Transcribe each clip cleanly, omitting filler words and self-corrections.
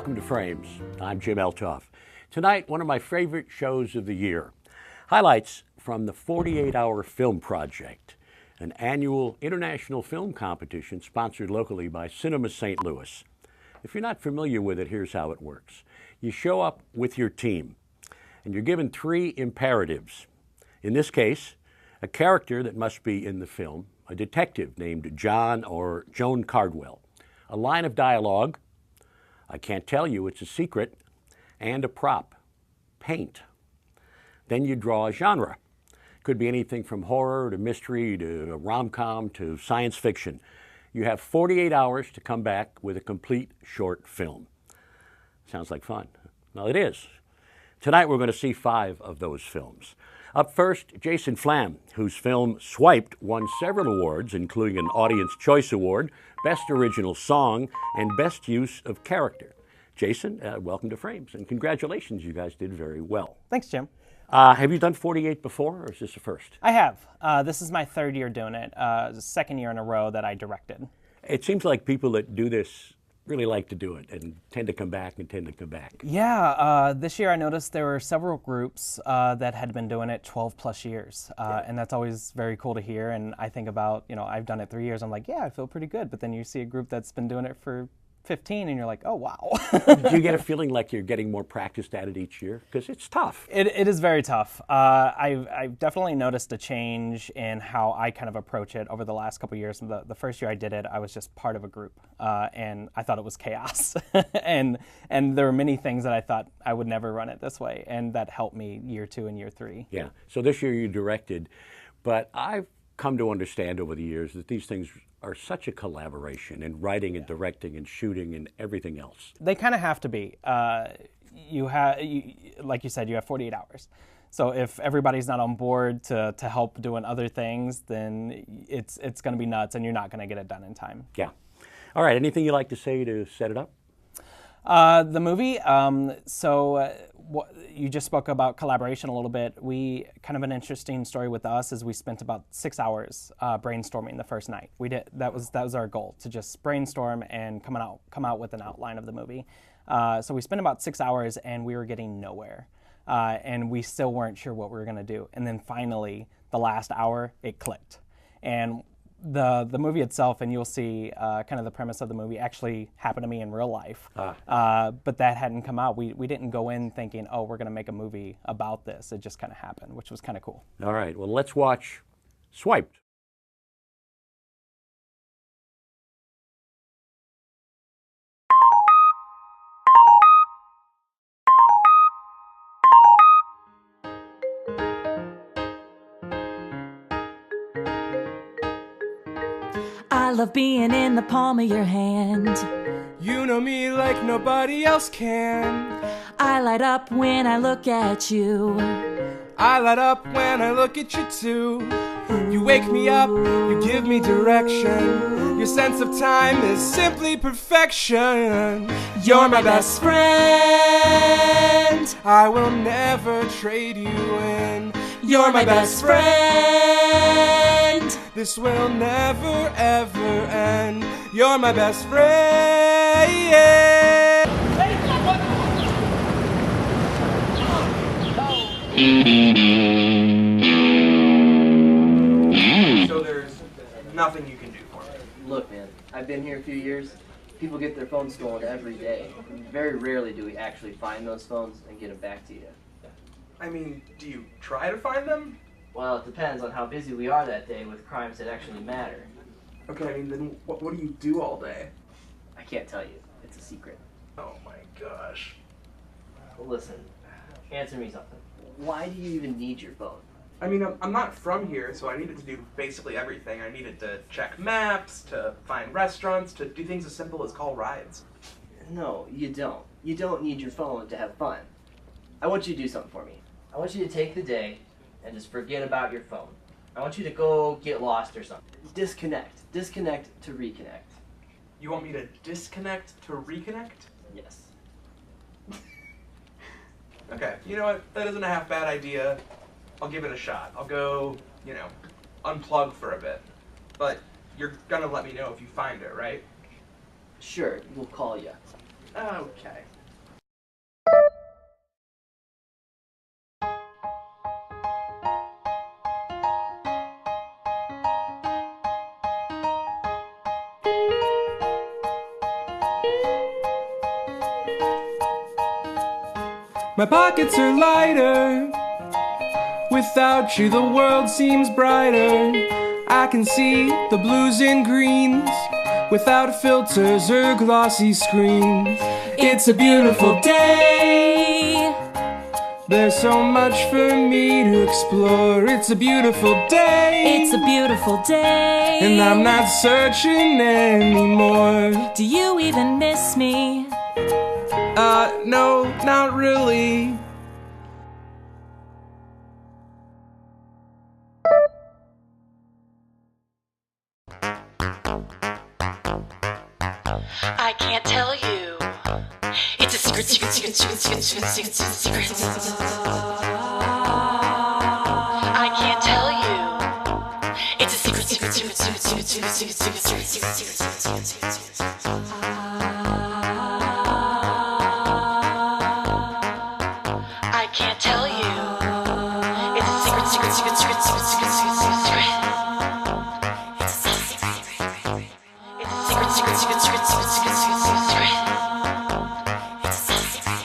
welcome to Frames. I'm Jim Eltoff. Tonight, one of my favorite shows of the year. Highlights from the 48-Hour Film Project, an annual international film competition sponsored locally by Cinema St. Louis. If you're not familiar with it, here's how it works. You show up with your team, and you're given 3 imperatives. In this case, a character that must be in the film, a detective named John or Joan Cardwell, a line of dialogue, I can't tell you, it's a secret, and a prop, paint. Then you draw a genre. Could be anything from horror to mystery to rom-com to science fiction. You have 48 hours to come back with a complete short film. Sounds like fun. Well, it is. Tonight we're going to see 5 of those films. Up first, Jason Flam, whose film Swiped won several awards, including an Audience Choice Award, Best Original Song, and Best Use of Character. Jason, welcome to Frames, and congratulations, you guys did very well. Thanks, Jim. Have you done 48 before, or is this the first? I have. This is my 3rd year doing it, the 2nd year in a row that I directed. It seems like people that do this really like to do it and tend to come back and tend to come back. Yeah, this year I noticed there were several groups that had been doing it 12 plus years, and that's always very cool to hear. And I think about, I've done it 3 years, I'm like, yeah, I feel pretty good. But then you see a group that's been doing it for 15 and you're like, oh, wow. Do you get a feeling like you're getting more practiced at it each year? Because it's tough. It is very tough. I've definitely noticed a change in how I kind of approach it over the last couple of years. The first year I did it, I was just part of a group, and I thought it was chaos. and there were many things that I thought I would never run it this way, and that helped me year 2 and year 3. Yeah, so this year you directed, but I've come to understand over the years that these things are such a collaboration in writing and directing and shooting and everything else. They kind of have to be. Like you said, you have 48 hours. So if everybody's not on board to help doing other things, then it's going to be nuts and you're not going to get it done in time. Yeah. All right, anything you'd like to say to set it up? The movie, you just spoke about collaboration a little bit. Kind of an interesting story with us is we spent about 6 hours brainstorming the first night. That was our goal, to just brainstorm and come out with an outline of the movie. So we spent about 6 hours and we were getting nowhere. And we still weren't sure what we were gonna do. And then finally, the last hour, it clicked. And the movie itself, and you'll see kind of the premise of the movie, actually happened to me in real life. But that hadn't come out. We didn't go in thinking, oh, we're going to make a movie about this. It just kind of happened, which was kind of cool. All right, well, let's watch Swiped. I love being in the palm of your hand. You know me like nobody else can. I light up when I look at you. I light up when I look at you too. You wake me up, you give me direction. Your sense of time is simply perfection. You're my best friend. I will never trade you in. You're my best friend. This will never ever end. You're my best friend. So there's nothing you can do for me. Look, man, I've been here a few years. People get their phones stolen every day. Very rarely do we actually find those phones and get them back to you. I mean, do you try to find them? Well, it depends on how busy we are that day with crimes that actually matter. Okay, I mean, then what do you do all day? I can't tell you. It's a secret. Oh my gosh. Well, listen, answer me something. Why do you even need your phone? I mean, I'm not from here, so I needed to do basically everything. I needed to check maps, to find restaurants, to do things as simple as call rides. No, you don't. You don't need your phone to have fun. I want you to do something for me. I want you to take the day and just forget about your phone. I want you to go get lost or something. Disconnect. Disconnect to reconnect. You want me to disconnect to reconnect? Yes. Okay, you know what? That isn't a half bad idea. I'll give it a shot. I'll go, unplug for a bit. But you're gonna let me know if you find it, right? Sure, we'll call you. Okay. My pockets are lighter. Without you, the world seems brighter. I can see the blues and greens without filters or glossy screens. It's a beautiful day. There's so much for me to explore. It's a beautiful day. It's a beautiful day. And I'm not searching anymore. Do you even miss me? No, not really. I can't tell you. It's a secret, secret, secret, secret, secret, secret, secret, secret. I can't tell you. It's a secret, secret, secret, secret, secret, secret, secret, secret, secret, secret, secret, secret, secret. I can't tell you. It's a secret, secret, secret, secret, secret, secret, secret, secret. It's a secret, secret. It's a secret, secret, secret, secret, secret, secret, secret, secret. It's a secret.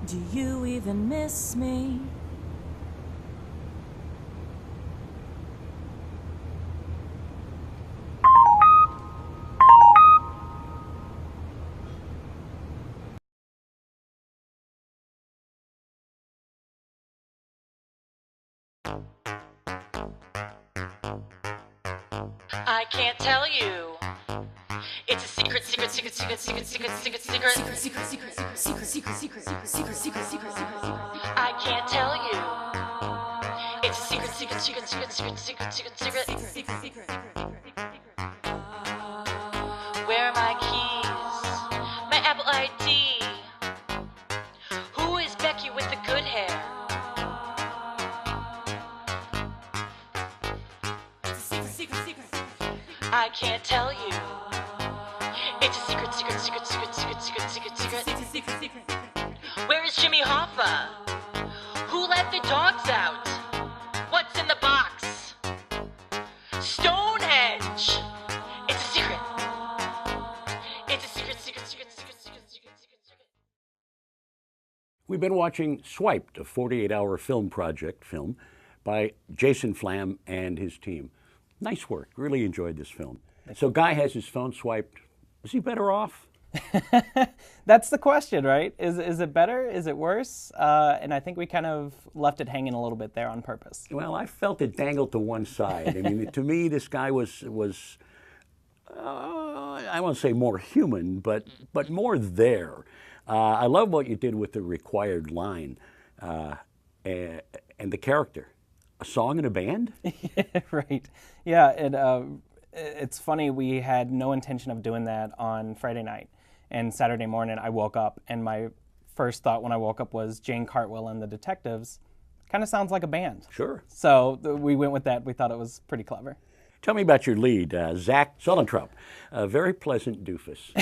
Do you even miss me? I can't tell you. It's a secret, secret, secret, secret, secret, secret, secret, secret, secret, secret, secret, secret, secret, secret, secret, secret, secret, secret, secret. I can't tell you. It's a secret, secret, secret, secret, secret, secret, secret, secret, secret. Where are my keys? My Apple ID. Who is Becky with the good hair? I can't tell you. It's a secret, secret, secret, secret, secret, secret, secret, secret, secret, secret. Where is Jimmy Hoffa? Who let the dogs out? What's in the box? Stonehenge. It's a secret. It's a secret, secret, secret, secret, secret, secret, secret. We've been watching Swiped, a 48-hour film project film by Jason Flam and his team. Nice work. Really enjoyed this film. So Guy has his phone swiped. Is he better off? That's the question, right? Is it better? Is it worse? And I think we kind of left it hanging a little bit there on purpose. Well, I felt it dangled to one side. I mean, to me, this guy was I won't say more human, but more there. I love what you did with the required line and the character. A song in a band? Right. Yeah, it's funny, we had no intention of doing that on Friday night. And Saturday morning I woke up and my first thought when I woke up was Jane Cartwheel and the Detectives. Kind of sounds like a band. Sure. So we went with that. We thought it was pretty clever. Tell me about your lead, Zach Sullentrop, a very pleasant doofus.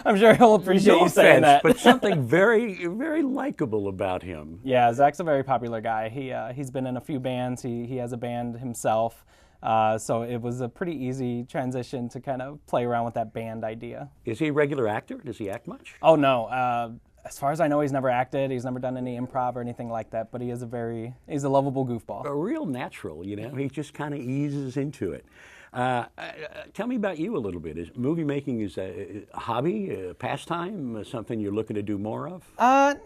I'm sure he'll appreciate No you saying offense, that. but something very, very likable about him. Yeah, Zach's a very popular guy. He's been in a few bands. He has a band himself. So it was a pretty easy transition to kind of play around with that band idea. Is he a regular actor? Does he act much? Oh, no. As far as I know, he's never acted. He's never done any improv or anything like that, but he's a lovable goofball. A real natural, you know. He just kind of eases into it. Tell me about you a little bit. Is movie making is a hobby, a pastime, something you're looking to do more of? Not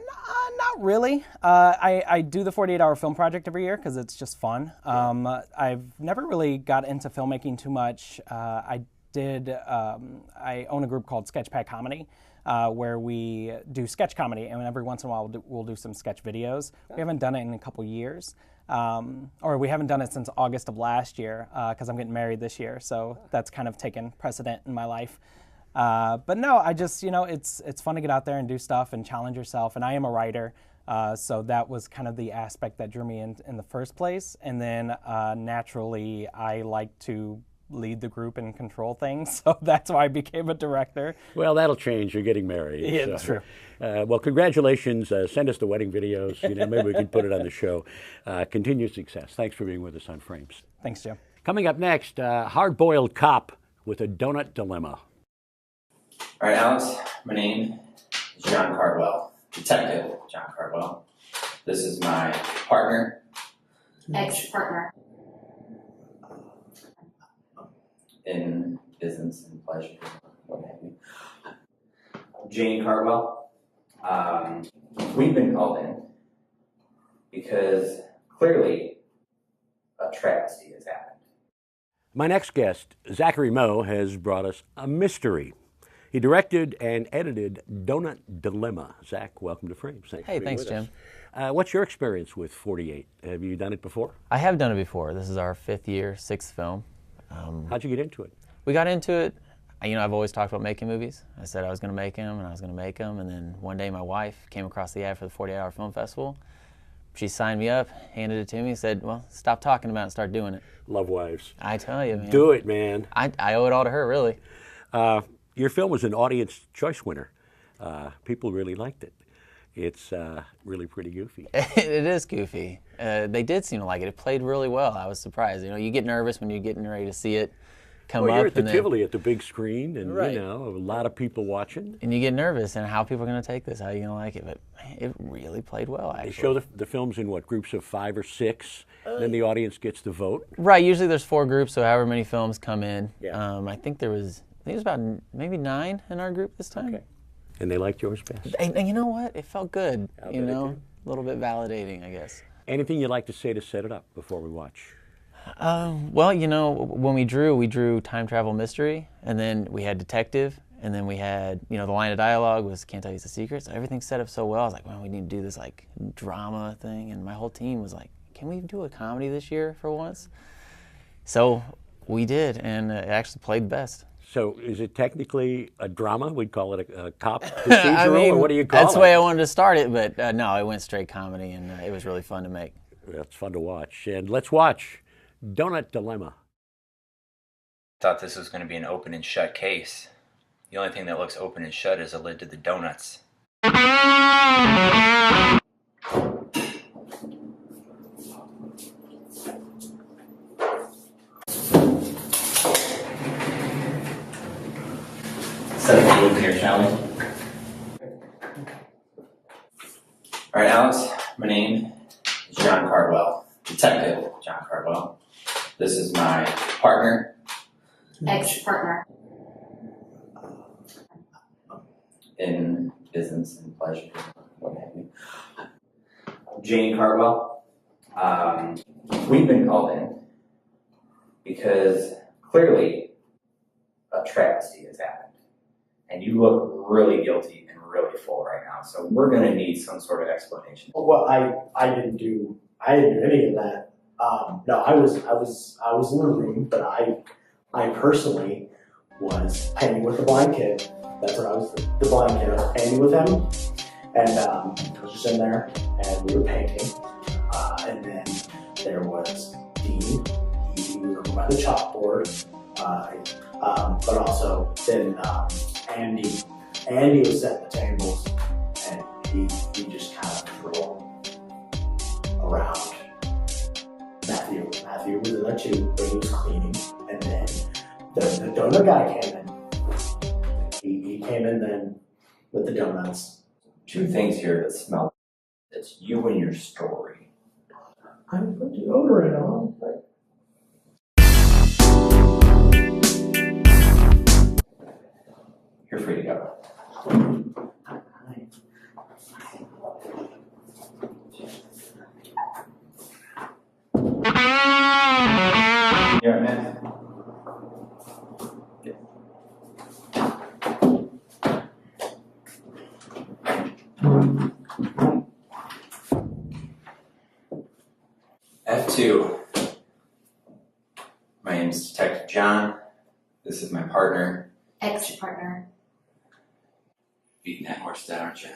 really. I do the 48-hour film project every year because it's just fun. I've never really got into filmmaking too much. I own a group called Sketchpad Comedy, where we do sketch comedy, and every once in a while we'll do some sketch videos. We haven't done it in a couple years. Or we haven't done it since August of last year because I'm getting married this year, so that's kind of taken precedent in my life. But no, I just, it's fun to get out there and do stuff and challenge yourself, and I am a writer, so that was kind of the aspect that drew me in the first place. And then naturally, I like to lead the group and control things, so that's why I became a director. Well, that'll change. You're getting married. Yeah, that's true. Well, congratulations. Send us the wedding videos. Maybe we can put it on the show. Continued success. Thanks for being with us on Frames. Thanks, Jim. Coming up next, hard-boiled cop with a donut dilemma. All right, Alex, my name is John Cardwell, Detective John Cardwell. This is my partner. Ex-partner. In business and pleasure, what have you. Jane Cardwell. We've been called in because clearly a travesty has happened. My next guest, Zachary Moe, has brought us a mystery. He directed and edited Donut Dilemma. Zach, welcome to Frames. Thanks for being Thanks, with Jim. us. What's your experience with 48? Have you done it before? I have done it before. This is our 5th year, 6th film. How'd you get into it? We got into it, I've always talked about making movies. I said I was going to make them, and I was going to make them, and then one day my wife came across the ad for the 48-hour film festival. She signed me up, handed it to me, said, well, stop talking about it and start doing it. Love wives. I tell you, man. Do it, man. I owe it all to her, really. Your film was an Audience Choice winner. People really liked it. It's really pretty goofy. It is goofy. They did seem to like it. It played really well. I was surprised. You get nervous when you're getting ready to see it come Well, up. you're at the and then- Tivoli at the big screen, and Right. a lot of people watching. And you get nervous, and how people are going to take this, how are you going to like it? But it really played well, actually. They show the films in what, groups of 5 or 6, then the audience gets to vote. Right, usually there's 4 groups, so however many films come in. Yeah. I think there was about maybe 9 in our group this time. Okay. And they liked yours best. And you know what? It felt good. bet it did. A little bit validating, I guess. Anything you'd like to say to set it up before we watch? Well, when we drew time travel mystery, and then we had detective, and then we had, the line of dialogue was "Can't tell you it's a secret." So everything's set up so well. I was like, well, we need to do this like drama thing, and my whole team was like, can we do a comedy this year for once? So we did, and it actually played best. So is it technically a drama? We'd call it a cop procedural, or what do you call it? That's the way I wanted to start it, but no, it went straight comedy, and it was really fun to make. That's fun to watch. And let's watch Donut Dilemma. Thought this was going to be an open and shut case. The only thing that looks open and shut is a lid to the donuts. Set up the lid here, shall we? All right, Alex, my name is John Cardwell, Detective John Cardwell. This is my partner. Ex-partner. In business and pleasure, what have you. Jane Cardwell. We've been called in because clearly a travesty has happened. And you look really guilty and really full right now. So we're going to need some sort of explanation. Well, I didn't do any of that. No, I was in the room, but I personally was painting with the blind kid. That's what I was, the blind kid. I was painting with him, and I was just in there, and we were painting. And then there was Dean. He was over by the chalkboard. But also then Andy was setting the tables, and he just kind of threw around. Matthew was in there too, but he was cleaning, and then the donut guy came in. He came in then with the donuts. 2 things here that smell. It's you and your story. I put deodorant on. 2. My name is Detective John. This is my partner. Ex-partner. Beating that horse down, aren't you?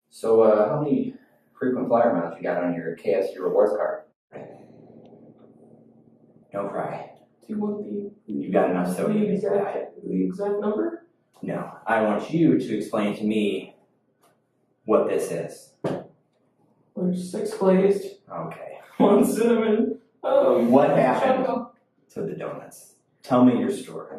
So, how many frequent flyer miles you got on your KFC rewards card? No cry. Do you want You got enough so you can die. the exact number? No, I want you to explain to me what this is. There's 6 glazed, Okay. 1 cinnamon. What happened to the donuts? Tell me your story.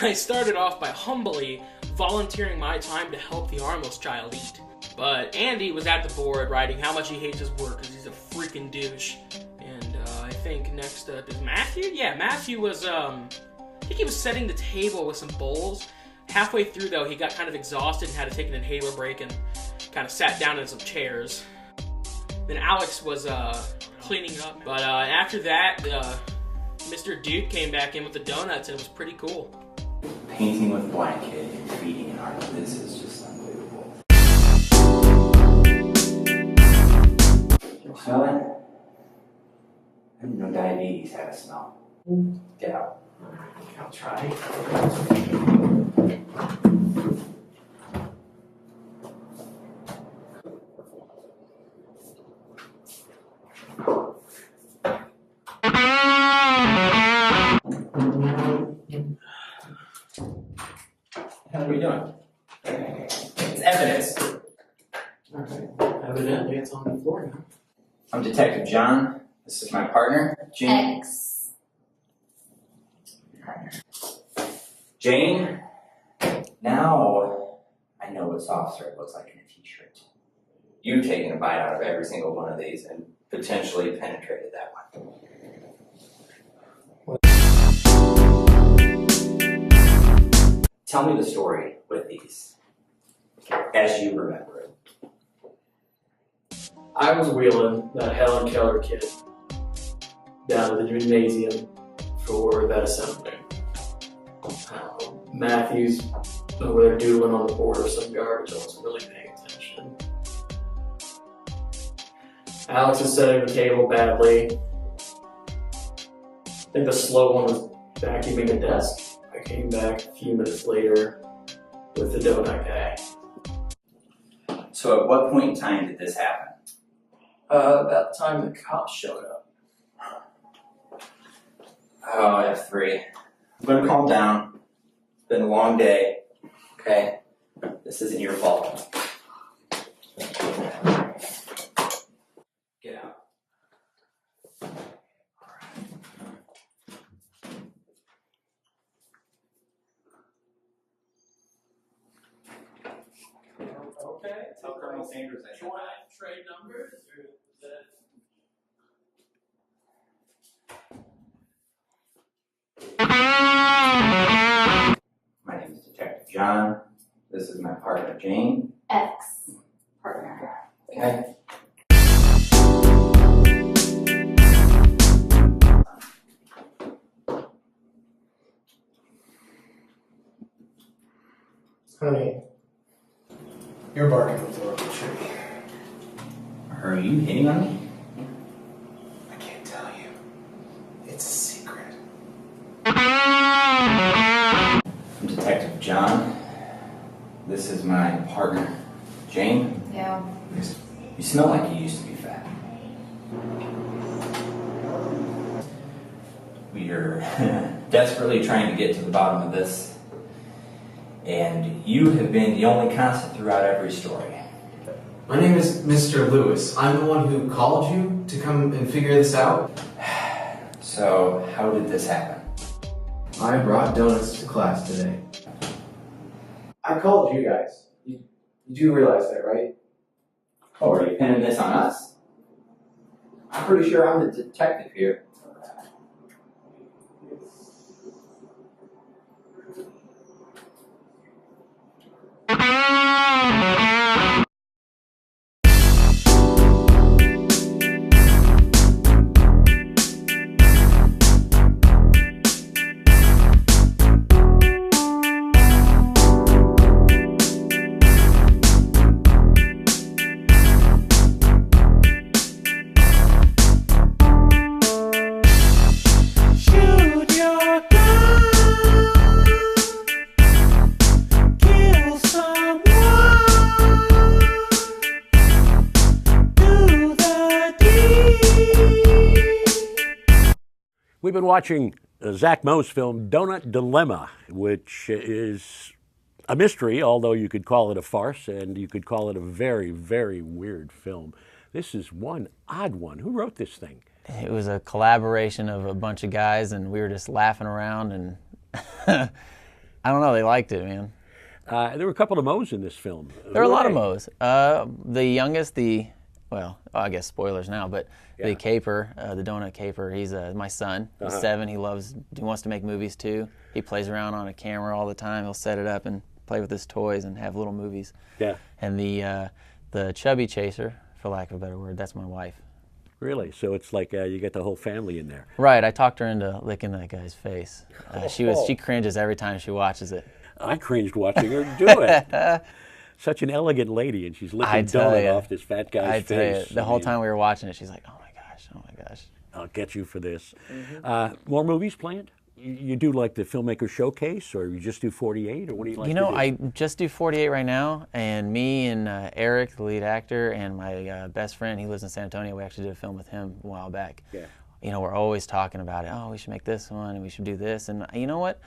I started off by humbly volunteering my time to help the armless child eat. But Andy was at the board writing how much he hates his work because he's a freaking douche. And I think next up is Matthew? Yeah, Matthew was, I think he was setting the table with some bowls. Halfway through, though, he got kind of exhausted and had to take an inhaler break and kind of sat down in some chairs. Then Alex was cleaning up. But after that, Mr. Duke came back in with the donuts and it was pretty cool. Painting with blanket and feeding an arm. This is just unbelievable. You smell it? I didn't know diabetes had a smell. Get out. I'll try. How are we doing? It's evidence. Alright. Evidently it's on the floor now. I'm Detective John. This is my partner, Jane. Ex. Jane, now I know what soft serve looks like in a t-shirt. You've taken a bite out of every single one of these and potentially penetrated that one. Tell me the story with these, as you remember it. I was wheeling that Helen Keller kid down to the gymnasium for that assembly. Matthew's over there doodling on the board or some garbage. I wasn't really paying attention. Alex is setting the table badly. I think the slow one was vacuuming a desk. I came back a few minutes later with the donut guy. So at what point in time did this happen? About the time the cops showed up. Oh, F3. I'm gonna calm down. It's been a long day. Okay? This isn't your fault. Get out. Okay. Tell Colonel Sanders I Do I trade numbers or is that... My name is Detective John. This is my partner, Jane. Ex-partner. Okay? Honey, you're barking up the wrong tree. Are you hitting on me? I can't tell you. It's a secret. I'm Detective John. This is my partner, Jane. Yeah. You smell like you used to be fat. We are desperately trying to get to the bottom of this, and you have been the only constant throughout every story. My name is Mr. Lewis. I'm the one who called you to come and figure this out. So, how did this happen? I brought donuts to class today. I called you guys. You do realize that, right? Oh, are you pinning this on us? I'm pretty sure I'm the detective here. been watching Zach Mo's film Donut Dilemma, which is a mystery, although you could call it a farce, and you could call it a very, very weird film. This is one odd one. Who wrote this thing? It was a collaboration of a bunch of guys, and we were just laughing around, and I don't know, they liked it, man. There were a couple of Mo's in this film. There were a lot of Mo's. The youngest, well, I guess spoilers now, but the caper, the donut caper, he's my son. He's 7. He wants to make movies too. He plays around on a camera all the time. He'll set it up and play with his toys and have little movies. Yeah. And the chubby chaser, for lack of a better word, that's my wife. Really? So it's like you get the whole family in there. Right. I talked her into licking that guy's face. She cringes every time she watches it. I cringed watching her do it. Such an elegant lady, and she's licking donut off this fat guy's face. The whole time we were watching it, she's like, "Oh my gosh." I'll get you for this. More movies planned? You do like the filmmaker showcase, or you just do 48, or what do you like to do? I just do 48 right now, and me and Eric, the lead actor, and my best friend, he lives in San Antonio, we actually did a film with him a while back. Yeah. We're always talking about it. Oh, we should make this one, and we should do this. And you know what?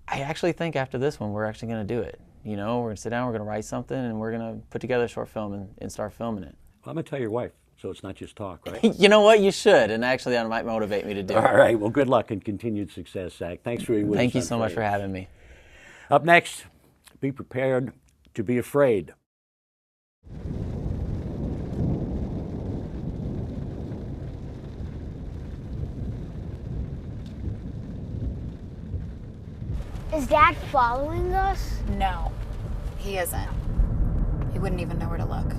I actually think after this one, we're actually going to do it. We're going to sit down, we're going to write something, and we're going to put together a short film and start filming it. Well, I'm going to tell your wife, so it's not just talk, right? You know what? You should, and actually that might motivate me to do it. All right. Well, good luck and continued success, Zach. Thanks for being with us. Thank you so much for having me. Up next, be prepared to be afraid. Is Dad following us? No, he isn't. He wouldn't even know where to look.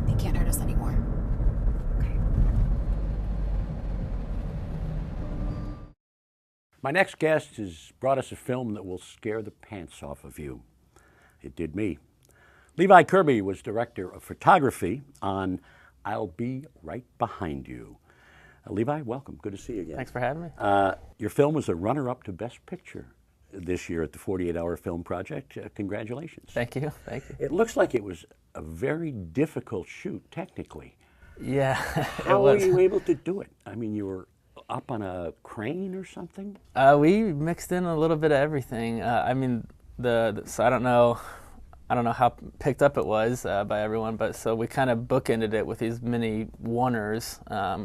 He can't hurt us anymore. Okay. My next guest has brought us a film that will scare the pants off of you. It did me. Levi Kirby was director of photography on I'll Be Right Behind You. Levi, welcome. Good to see you again. Thanks for having me. Your film was a runner-up to Best Picture this year at the 48-Hour Film Project. Congratulations. Thank you. Thank you. It looks like it was a very difficult shoot, technically. Yeah, How were you able to do it? I mean, you were up on a crane or something? We mixed in a little bit of everything. So I don't know how picked up it was by everyone, but so we kind of bookended it with these mini oneers.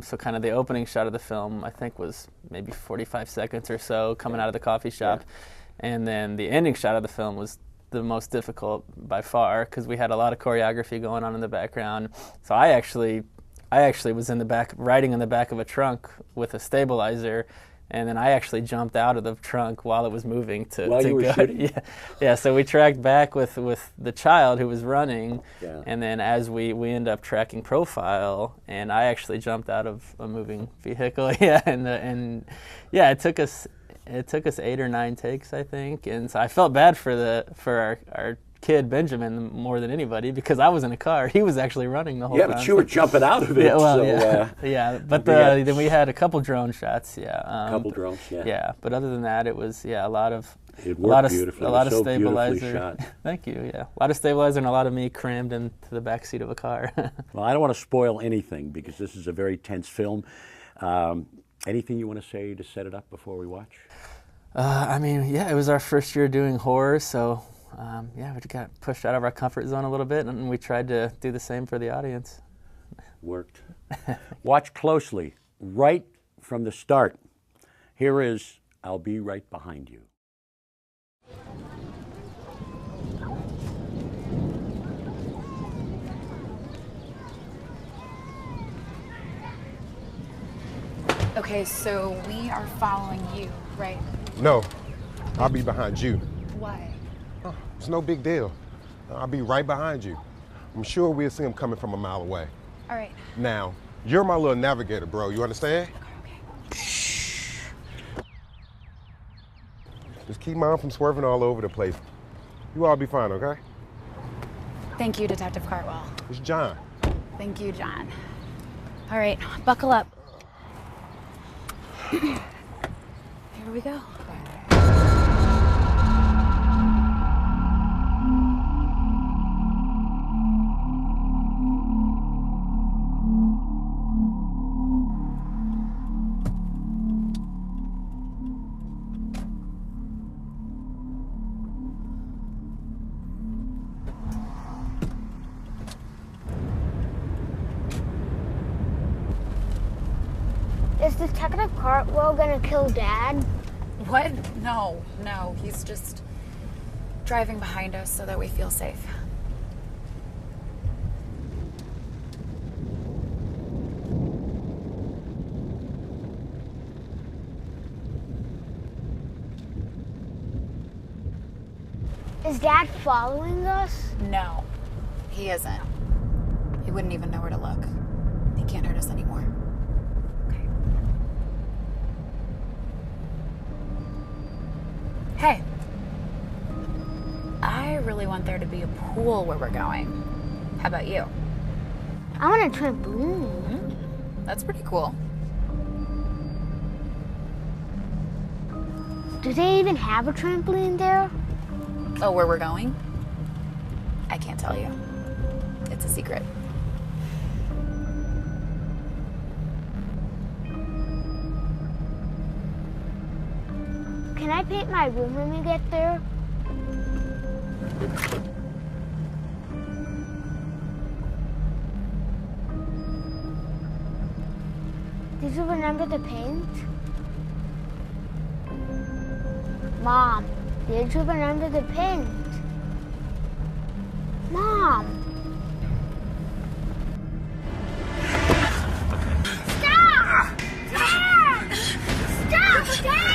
So kind of the opening shot of the film, I think, was maybe 45 seconds or so coming out of the coffee shop. Yeah. And then the ending shot of the film was the most difficult by far because we had a lot of choreography going on in the background. So I actually was in the back, riding in the back of a trunk with a stabilizer, and then I actually jumped out of the trunk while it was moving to you were go. Shooting? Yeah. So we tracked back with the child who was running, and then as we end up tracking profile, and I actually jumped out of a moving vehicle. And it took us 8 or 9 takes, I think, and so I felt bad for our kid Benjamin more than anybody because I was in a car. He was actually running the whole time. Yeah, but you were jumping out of it. Yeah, well, so, but then we had a couple drone shots. Yeah, couple drones. Yeah. Yeah, but other than that, it was a lot of beautifully. a lot of so stabilizer. Shot. Thank you. Yeah, a lot of stabilizer and a lot of me crammed into the back seat of a car. Well, I don't want to spoil anything because this is a very tense film. Anything you want to say to set it up before we watch? It was our first year doing horror, so. We got pushed out of our comfort zone a little bit, and we tried to do the same for the audience. Worked. Watch closely, right from the start. Here is I'll Be Right Behind You. Okay, so we are following you, right? No, I'll be behind you. Why? It's no big deal. I'll be right behind you. I'm sure we'll see him coming from a mile away. All right. Now, you're my little navigator, bro. You understand? Okay. Shh. Just keep mom from swerving all over the place. You all be fine, okay? Thank you, Detective Cartwell. It's John. Thank you, John. All right, buckle up. Here we go. Detective Cartwell gonna kill Dad? What? No, no. He's just driving behind us so that we feel safe. Is Dad following us? No, he isn't. He wouldn't even know where to look. He can't hurt us anymore. Okay. Hey. I really want there to be a pool where we're going. How about you? I want a trampoline. That's pretty cool. Do they even have a trampoline there? Oh, where we're going? I can't tell you. It's a secret. Can I paint my room when we get there? Did you remember the paint? Mom, did you remember the paint? Mom! Stop! Dad! Stop! Dad!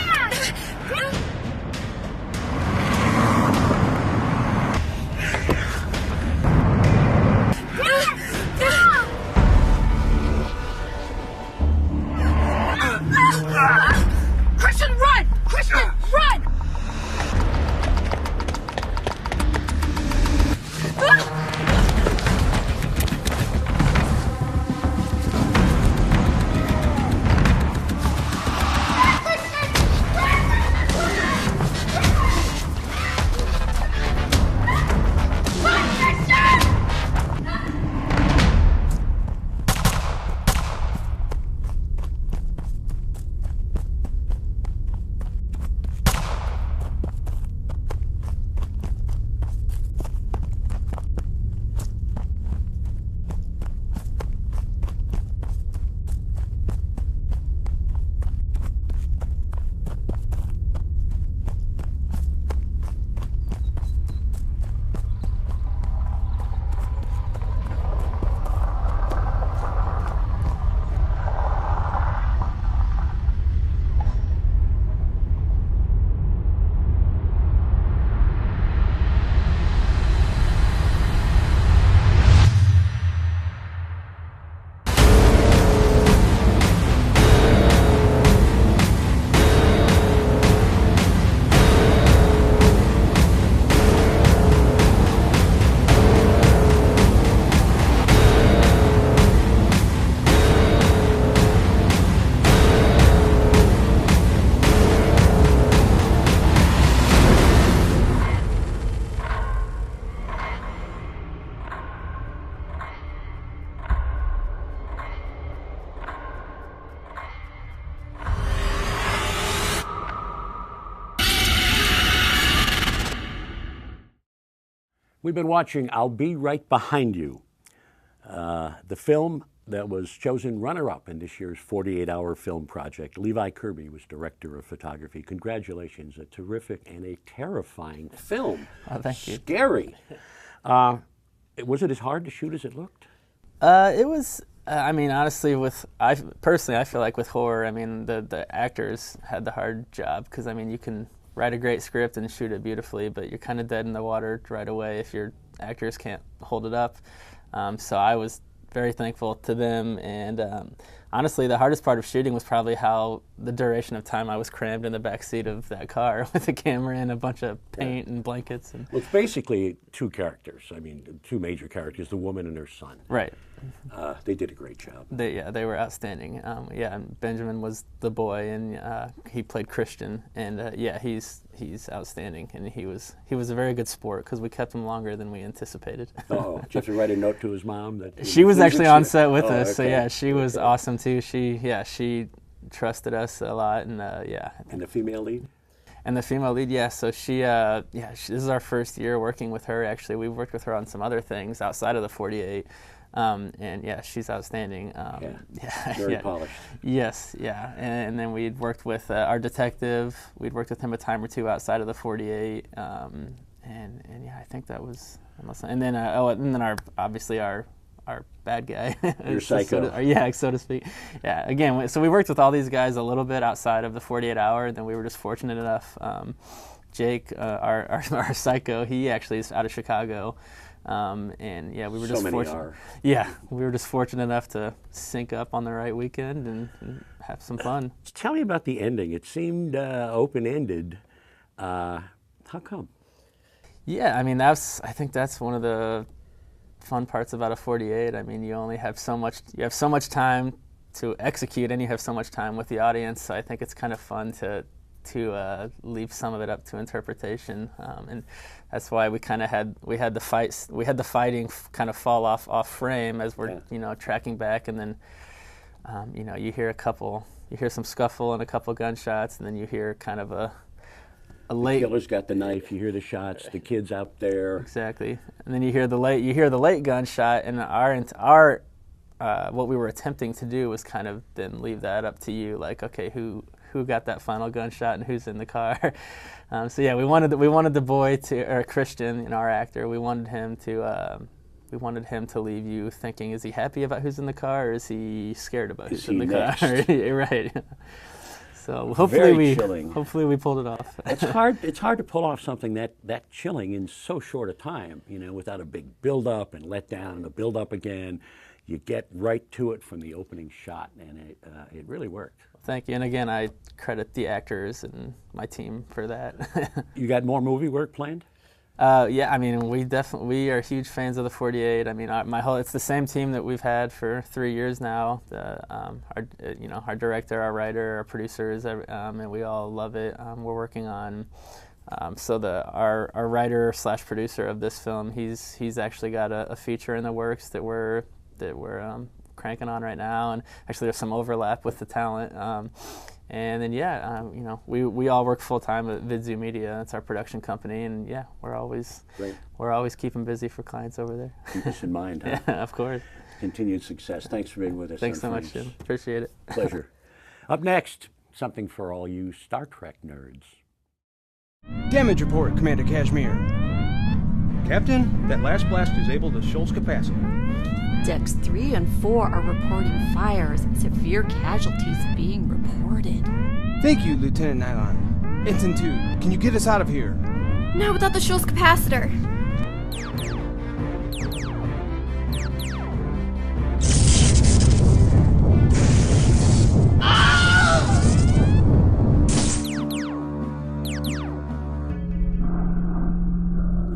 Christian, run! Christian, run! We've been watching I'll Be Right Behind You, the film that was chosen runner-up in this year's 48-hour film project. Levi Kirby was director of photography. Congratulations, a terrific and a terrifying film. Oh, thank you. Scary. Was it as hard to shoot as it looked? It was. I mean, honestly, I feel like with horror, I mean, the actors had the hard job because I mean, you can write a great script and shoot it beautifully, but you're kind of dead in the water right away if your actors can't hold it up. So I was very thankful to them, and honestly, the hardest part of shooting was probably how the duration of time I was crammed in the back seat of that car with a camera and a bunch of paint and blankets. And well, it's basically two characters. I mean, two major characters, the woman and her son. Right. They did a great job. They were outstanding. And Benjamin was the boy, and he played Christian, and he's outstanding, and he was a very good sport because we kept him longer than we anticipated. Oh, did you have to write a note to his mom that she was actually on set with us, okay. so yeah, she was awesome too. She trusted us a lot, and And the female lead? And the female lead, yeah. So this is our first year working with her. Actually, we've worked with her on some other things outside of the 48. And yeah, she's outstanding. Very polished. Yes, yeah. And then we'd worked with our detective. We'd worked with him a time or two outside of the 48. And yeah, I think that was. And then our obviously our bad guy. Your psycho. So to speak. Yeah. Again, so we worked with all these guys a little bit outside of the 48 hour. And then we were just fortunate enough. Jake, our psycho, he actually is out of Chicago. And yeah, we were just fortunate. Yeah, we were just fortunate enough to sync up on the right weekend and have some fun. Tell me about the ending. It seemed open-ended. How come? Yeah, I mean I think that's one of the fun parts about a 48. I mean, you have so much time to execute, and you have so much time with the audience. So I think it's kind of fun to leave some of it up to interpretation, and that's why we had the fighting kind of fall off frame as we're tracking back, and then you hear some scuffle and a couple gunshots, and then you hear kind of a late. The killer's got the knife. You hear the shots. The kid's out there. Exactly, and then you hear the late gunshot, and our what we were attempting to do was kind of then leave that up to you, like, okay, who got that final gunshot and who's in the car. So yeah, we wanted the boy or Christian, our actor, we wanted him to leave you thinking, is he happy about who's in the car, or is he scared about who's in the car? Right. So hopefully we pulled it off. It's hard to pull off something that chilling in so short a time, without a big build up and let down and a build up again. You get right to it from the opening shot, and it really worked. Thank you. And again, I credit the actors and my team for that. You got more movie work planned? Yeah, I mean, we are huge fans of the 48. I mean, it's the same team that we've had for 3 years now. Our director, our writer, our producers, and we all love it. We're working on. Our writer / producer of this film, he's actually got a feature in the works that we're cranking on right now, and actually there's some overlap with the talent. And then we all work full time at Vidzu Media. That's our production company, and yeah, we're always keeping busy for clients over there. Keep this in mind, huh? Yeah, of course. Continued success. Thanks for being with us. Thanks so much, Jim. Appreciate it. Pleasure. Up next, something for all you Star Trek nerds. Damage report, Commander Kashmir. Captain, that last blast disabled the Shoals capacitor. Decks 3 and 4 are reporting fires and severe casualties being reported. Thank you, Lieutenant Nylon. Ensign 2, can you get us out of here? Not without the Shoals capacitor.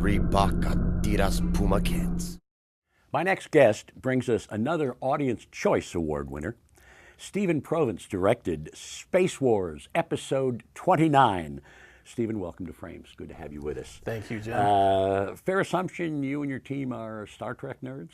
Ribaka tiras puma kids. My next guest brings us another Audience Choice Award winner. Stephen Provence directed Space Wars, Episode 29. Stephen, welcome to Frames. Good to have you with us. Thank you, Jim. Fair assumption you and your team are Star Trek nerds?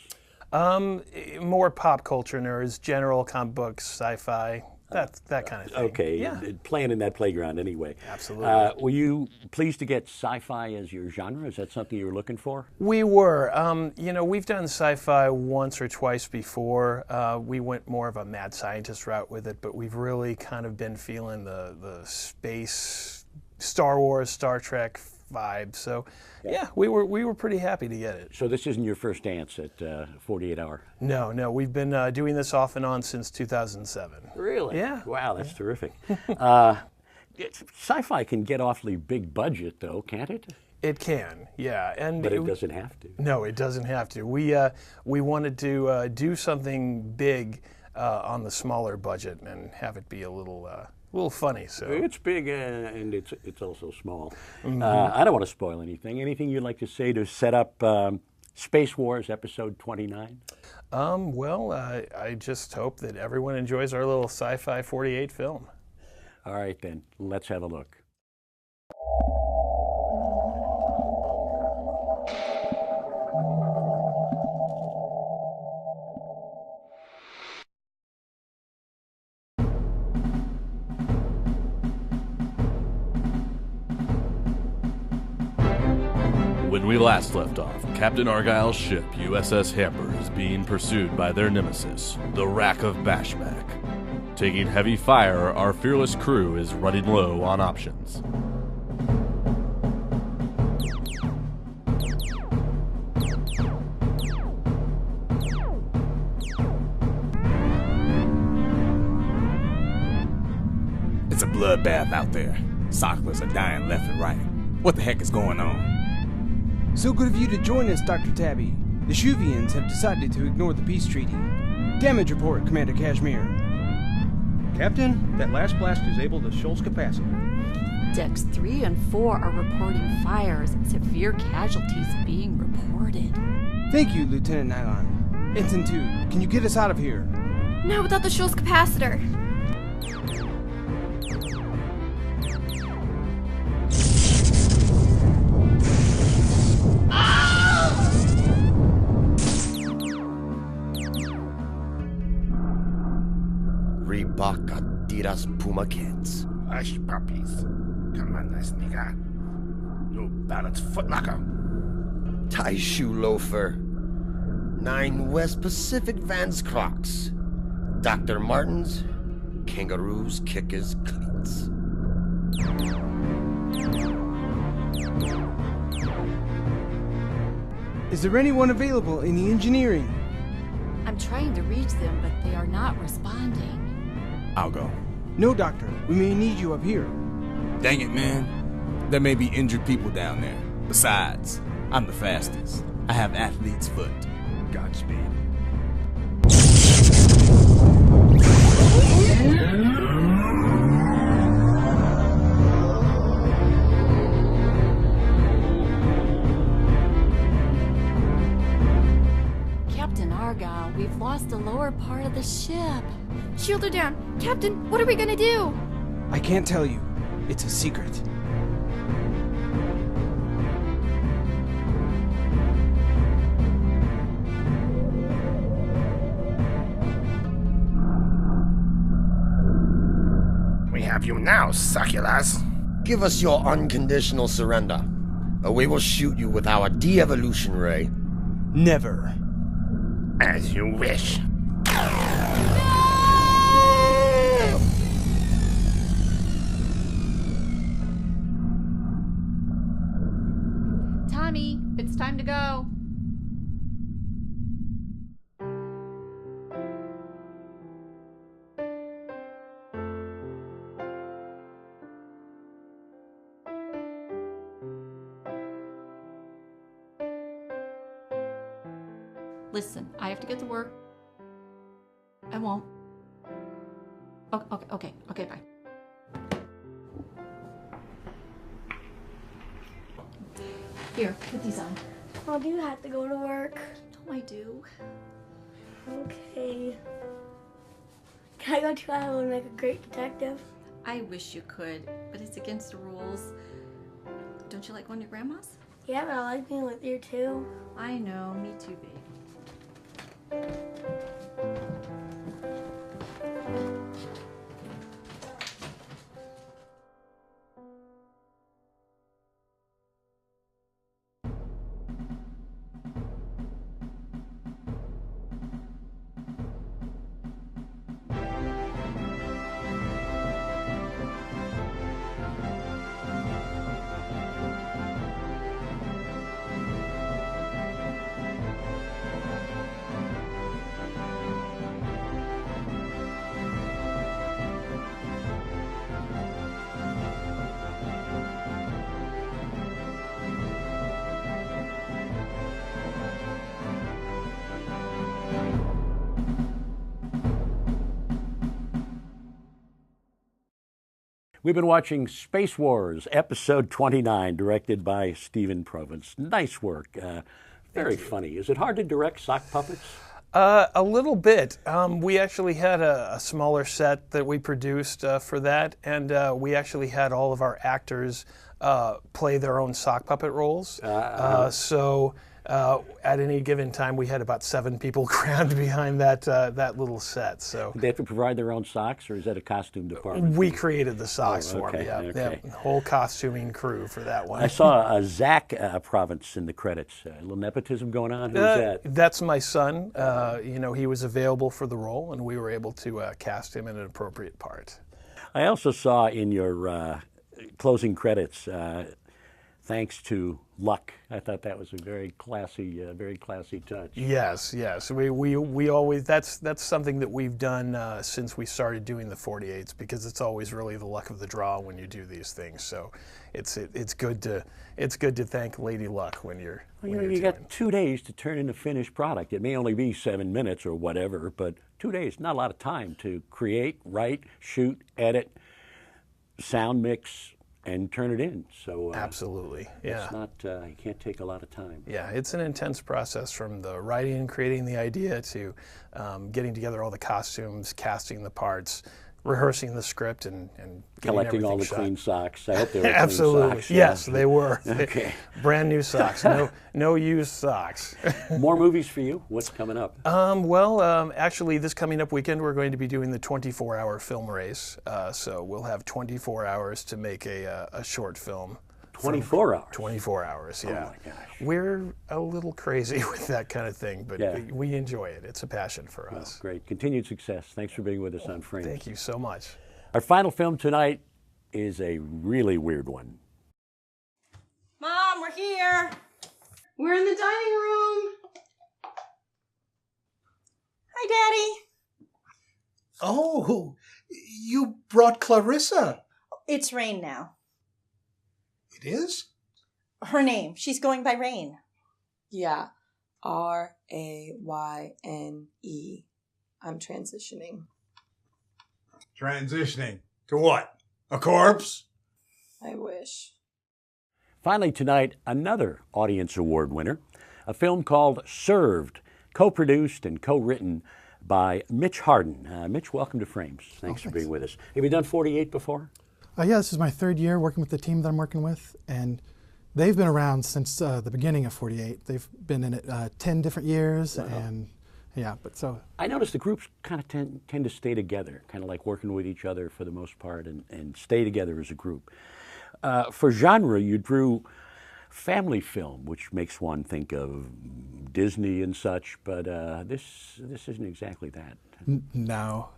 More pop culture nerds, general comic books, sci-fi, that kind of thing. Okay, yeah. Playing in that playground anyway. Absolutely. Were you pleased to get sci-fi as your genre? Is that something you were looking for? We were. We've done sci-fi once or twice before. We went more of a mad scientist route with it, but we've really kind of been feeling the space, Star Wars, Star Trek vibe. So, yeah, we were pretty happy to get it. So this isn't your first dance at 48 Hour? No. We've been doing this off and on since 2007. Really? Yeah. Wow, that's terrific. Sci-fi can get awfully big budget, though, can't it? It can, yeah. But it doesn't have to. No, it doesn't have to. We wanted to do something big on the smaller budget and have it be a little funny. So it's big and it's also small. Mm-hmm. I don't want to spoil anything. Anything you'd like to say to set up Space Wars Episode 29? I just hope that everyone enjoys our little sci-fi 48 film. All right, then. Let's have a look. When we last left off, Captain Argyle's ship, USS Hamper, is being pursued by their nemesis, the Rack of Bashmak. Taking heavy fire, our fearless crew is running low on options. It's a bloodbath out there. Socklers are dying left and right. What the heck is going on? So good of you to join us, Dr. Tabby. The Shuvians have decided to ignore the peace treaty. Damage report, Commander Kashmir. Captain, that last blast disabled the Shoals capacitor. Decks 3 and 4 are reporting fires and severe casualties being reported. Thank you, Lieutenant Nylon. Ensign 2, can you get us out of here? Not without the Shoals capacitor. Ribaka tiras puma kids. Hush, puppies. Come on, nice nigga. No balance footlocker. Tie shoe loafer. 9 West Pacific Vans Crocs. Dr. Martens. Kangaroos kickers cleats. Is there anyone available in the engineering? I'm trying to reach them, but they are not responding. I'll go. No, Doctor. We may need you up here. Dang it, man. There may be injured people down there. Besides, I'm the fastest. I have athlete's foot. Godspeed. Captain Argyle, we've lost the lower part of the ship. Shield her down. Captain, what are we gonna do? I can't tell you. It's a secret. We have you now, succulars. Give us your unconditional surrender, or we will shoot you with our de-evolution ray. Never. As you wish. Tommy, it's time to go. Listen, I have to get to work. I won't. Okay, bye. Here, put these on. Well, do you have to go to work? No, I do. Okay. Can I go to Iowa and make a great detective? I wish you could, but it's against the rules. Don't you like going to grandma's? Yeah, but I like being with you too. I know, me too, babe. We've been watching Space Wars, episode 29, directed by Stephen Provence. Nice work. Very funny. Is it hard to direct sock puppets? A little bit. We actually had a smaller set that we produced for that, and we actually had all of our actors play their own sock puppet roles. So At any given time, we had about 7 people crammed behind that little set. So Did they have to provide their own socks, or is that a costume department? we created the socks for them. okay, Yeah, okay. yeah, whole costuming crew for that one. I saw Zach Province in the credits. A little nepotism going on. Who's that? That's my son. He was available for the role, and we were able to cast him in an appropriate part. I also saw in your closing credits, thanks to luck. I thought that was a very classy touch. Yes. We always that's something that we've done since we started doing the 48s, because it's always really the luck of the draw when you do these things. So it's good to thank Lady Luck when you're. You got 2 days to turn in a finished product. It may only be 7 minutes or whatever, but 2 days, not a lot of time to create, write, shoot, edit, sound mix, and turn it in. So absolutely, yeah. It's not you can't take a lot of time. Yeah, it's an intense process from the writing and creating the idea to getting together all the costumes, casting the parts, rehearsing the script, and collecting all the shot. Clean socks. I hope they were absolutely. clean socks. Yes, they were. Okay. Brand new socks. No used socks. More movies for you? What's coming up? Actually, this coming up weekend, we're going to be doing the 24-hour film race. So we'll have 24 hours to make a short film. 24 hours? 24 hours, yeah. Oh my gosh. We're a little crazy with that kind of thing, but Yeah. we enjoy it. It's a passion for us. Great. Continued success. Thanks for being with us on Frames. Thank you so much. Our final film tonight is a really weird one. Mom, we're here. We're in the dining room. Hi, Daddy. Oh, you brought Clarissa. It's Rain now. It is? Her name. She's going by Rain. Yeah, Rayne. I'm transitioning. Transitioning to what? A corpse? I wish. Finally tonight, another Audience Award winner, a film called Served, co-produced and co-written by Mitch Harden. Mitch, welcome to Frames. Thanks for being with us. Have you done 48 before? Yeah, this is my 3rd year working with the team that I'm working with, and they've been around since the beginning of 48. They've been in it 10 different years, and yeah, but so. I noticed the groups kind of tend to stay together, kind of like working with each other for the most part, and stay together as a group. For genre, you drew family film, which makes one think of Disney and such, but this isn't exactly that. No.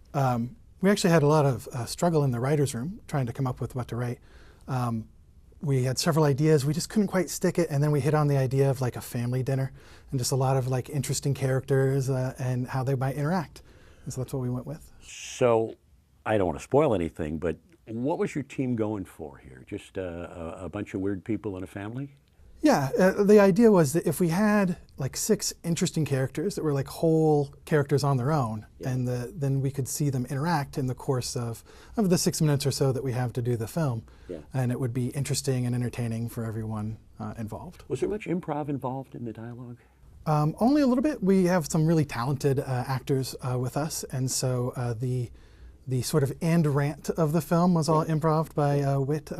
We actually had a lot of struggle in the writer's room trying to come up with what to write. We had several ideas, we just couldn't quite stick it, and then we hit on the idea of like a family dinner and just a lot of like interesting characters and how they might interact. And so that's what we went with. So, I don't want to spoil anything, but what was your team going for here? Just a bunch of weird people in a family? Yeah, the idea was that if we had like 6 interesting characters that were like whole characters on their own, and then we could see them interact in the course of the 6 minutes or so that we have to do the film, and it would be interesting and entertaining for everyone involved. Was there much improv involved in the dialogue? Only a little bit. We have some really talented actors with us, and so the sort of end rant of the film was all improv by Whit,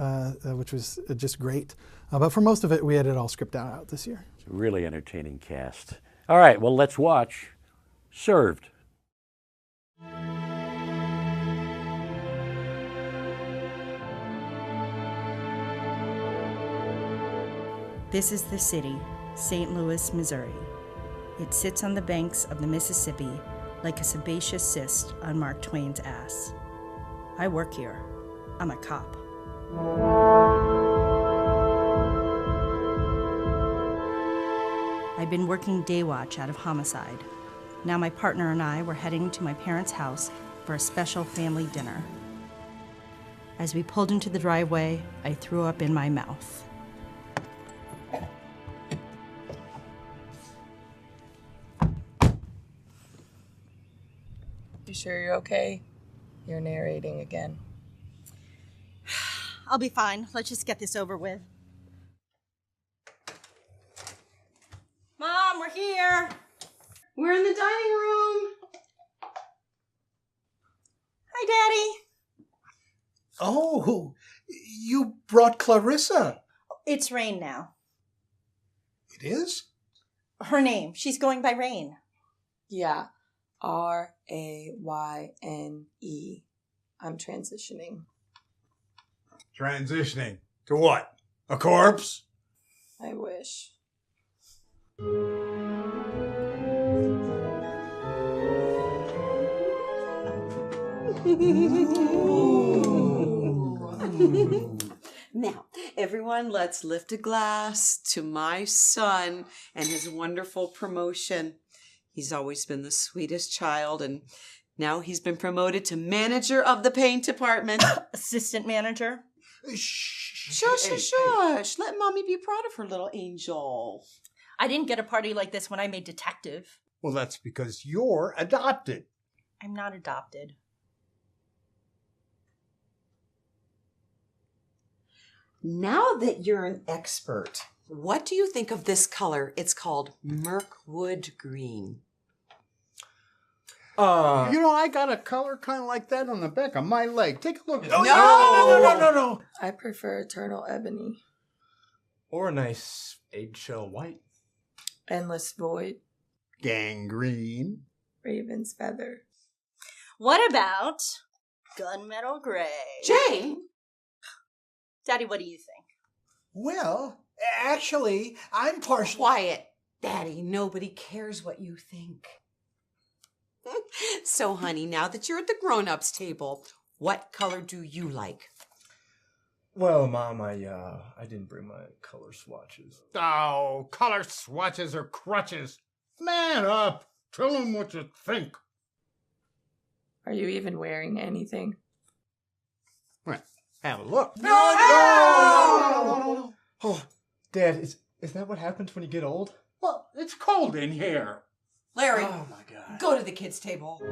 which was just great. But for most of it, we had it all scripted out this year. It's a really entertaining cast. All right, well, let's watch Served. This is the city, St. Louis, Missouri. It sits on the banks of the Mississippi like a sebaceous cyst on Mark Twain's ass. I work here. I'm a cop. I've been working day watch out of homicide. Now my partner and I were heading to my parents' house for a special family dinner. As we pulled into the driveway, I threw up in my mouth. You sure you're okay? You're narrating again. I'll be fine. Let's just get this over with. Mom, we're here. We're in the dining room. Hi, Daddy. Oh, you brought Clarissa. It's Rain now. It is? Her name. She's going by Rain. Yeah. R-A-Y-N-E. I'm transitioning. Transitioning to what? A corpse? I wish. Now, everyone, let's lift a glass to my son and his wonderful promotion. He's always been the sweetest child, and now he's been promoted to manager of the paint department. Assistant manager. Shush. Let Mommy be proud of her little angel. I didn't get a party like this when I made detective. Well, that's because you're adopted. I'm not adopted. Now that you're an expert, what do you think of this color? It's called Mirkwood Green. I got a color kind of like that on the back of my leg. Take a look. No. I prefer Eternal Ebony. Or a nice eggshell white. Endless Void. Gangrene. Raven's Feather. What about Gunmetal Gray? Jane? Daddy, what do you think? Well, actually, I'm partial. Quiet, Daddy. Nobody cares what you think. So, honey, now that you're at the grown-ups table, what color do you like? Well, Mom, I didn't bring my color swatches. Oh, color swatches are crutches. Man up. Tell them what you think. Are you even wearing anything? Well, have a look. No. Oh, Dad, is that what happens when you get old? Well, it's cold in here. Larry, Oh, my God. go to the kids' table.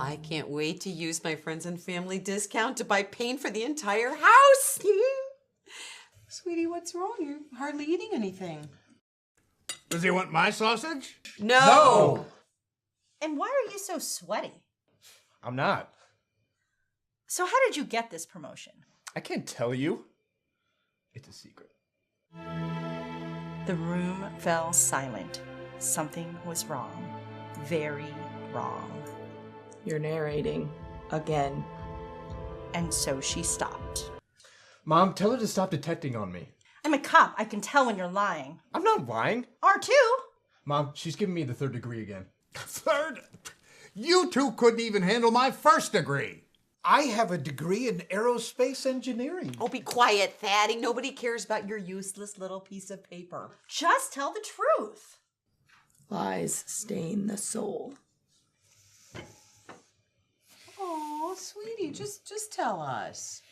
I can't wait to use my friends and family discount to buy paint for the entire house. Sweetie, what's wrong? You're hardly eating anything. Does he want my sausage? No. And why are you so sweaty? I'm not. So how did you get this promotion? I can't tell you. It's a secret. The room fell silent. Something was wrong. Very wrong. You're narrating again. And so she stopped. Mom, tell her to stop detecting on me. I'm a cop. I can tell when you're lying. I'm not lying. R2? Mom, she's giving me the 3rd degree again. Third? You two couldn't even handle my 1st degree. I have a degree in aerospace engineering. Oh, be quiet, Thaddy. Nobody cares about your useless little piece of paper. Just tell the truth. Lies stain the soul. Oh, sweetie, just tell us.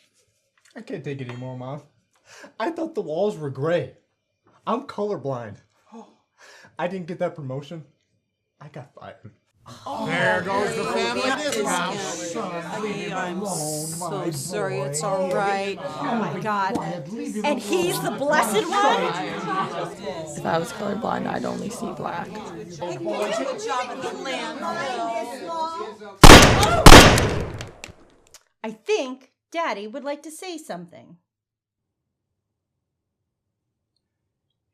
I can't take it anymore, Mom. I thought the walls were gray. I'm colorblind. I didn't get that promotion. I got fired. Oh, there goes the family discount. I'm so sorry. It's all right. Oh my God. And he's the blessed one? If I was colorblind, I'd only see black. I think Daddy would like to say something.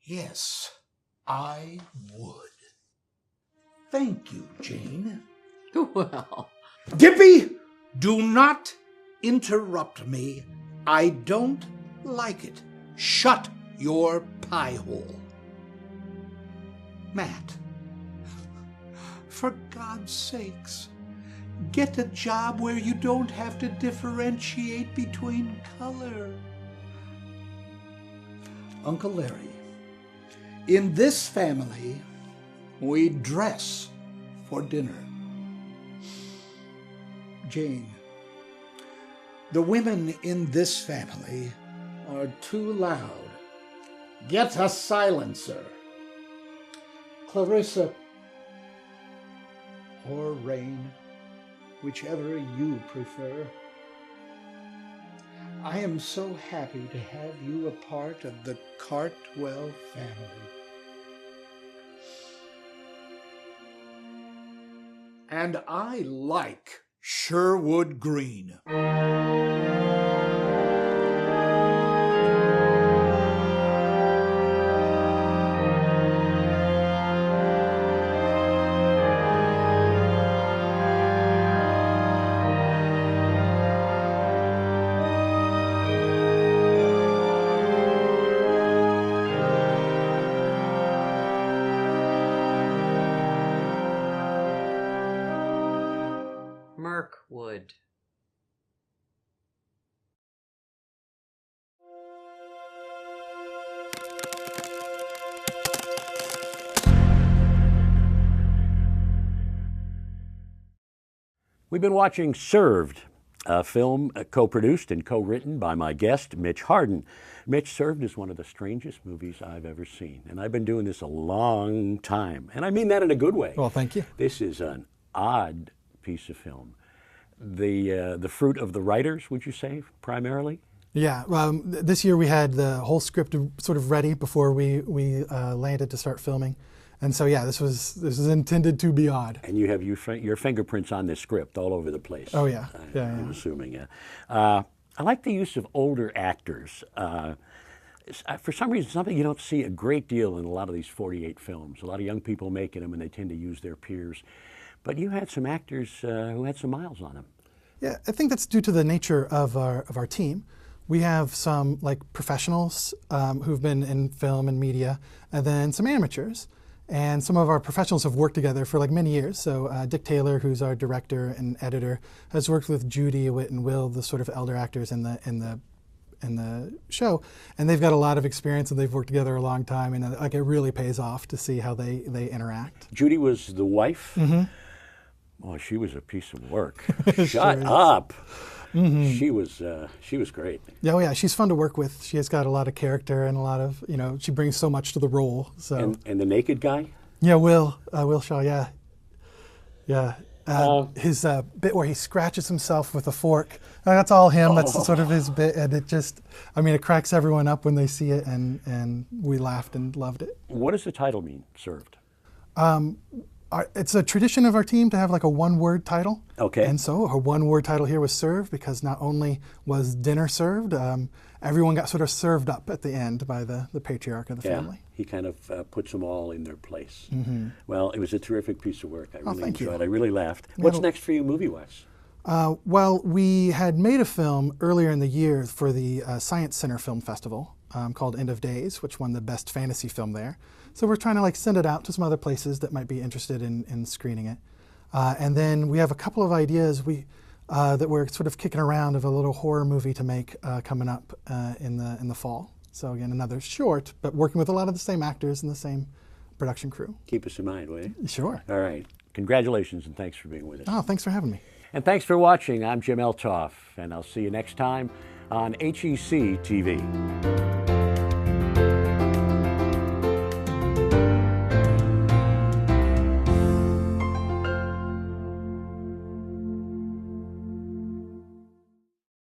Yes, I would. Thank you, Jane. Well. Dippy, do not interrupt me. I don't like it. Shut your pie hole. Matt, for God's sakes, get a job where you don't have to differentiate between color. Uncle Larry, in this family, we dress for dinner. Jane, the women in this family are too loud. Get a silencer. Clarissa or Rain, whichever you prefer. I am so happy to have you a part of the Cartwell family. And I like Sherwood Green. Mirkwood. We've been watching Served, a film co-produced and co-written by my guest, Mitch Hardin. Mitch, Served is one of the strangest movies I've ever seen, and I've been doing this a long time, and I mean that in a good way. Well, thank you. This is an odd piece of film. The fruit of the writers, would you say, primarily? Yeah, this year we had the whole script sort of ready before we landed to start filming. And so, yeah, this is intended to be odd. And you have your fingerprints on this script all over the place. Oh, yeah. I'm assuming, yeah. I like the use of older actors. For some reason, something you don't see a great deal in a lot of these 48 films. A lot of young people making them, and they tend to use their peers. But you had some actors who had some miles on them. Yeah, I think that's due to the nature of our team. We have some like professionals who've been in film and media, and then some amateurs. And some of our professionals have worked together for like many years. So Dick Taylor, who's our director and editor, has worked with Judy, Whit, and Will, the sort of elder actors in the show, and they've got a lot of experience and they've worked together a long time, and like it really pays off to see how they interact. Judy was the wife. Mm-hmm. Oh, she was a piece of work. Shut up. Mm-hmm. She was great. Yeah, oh yeah, she's fun to work with. She has got a lot of character and a lot of, she brings so much to the role. So. And the naked guy? Yeah, Will Shaw, yeah. Yeah. His bit where he scratches himself with a fork, that's all him. That's sort of his bit, and it cracks everyone up when they see it, and we laughed and loved it. What does the title mean, Served? It's a tradition of our team to have like a one-word title. Okay. And so her one-word title here was Served, because not only was dinner served, everyone got sort of served up at the end by the patriarch of the family. He kind of puts them all in their place. Mm-hmm. Well, it was a terrific piece of work. I really enjoyed it. You. I really laughed. What's next for you movie-wise? Well, we had made a film earlier in the year for the Science Center Film Festival called End of Days, which won the Best Fantasy Film there. So we're trying to send it out to some other places that might be interested in screening it. And then we have a couple of ideas that we're sort of kicking around of a little horror movie to make coming up in the fall. So again, another short, but working with a lot of the same actors and the same production crew. Keep us in mind, will you? Sure. All right. Congratulations and thanks for being with us. Oh, thanks for having me. And thanks for watching. I'm Jim Eltoff, and I'll see you next time on HEC TV.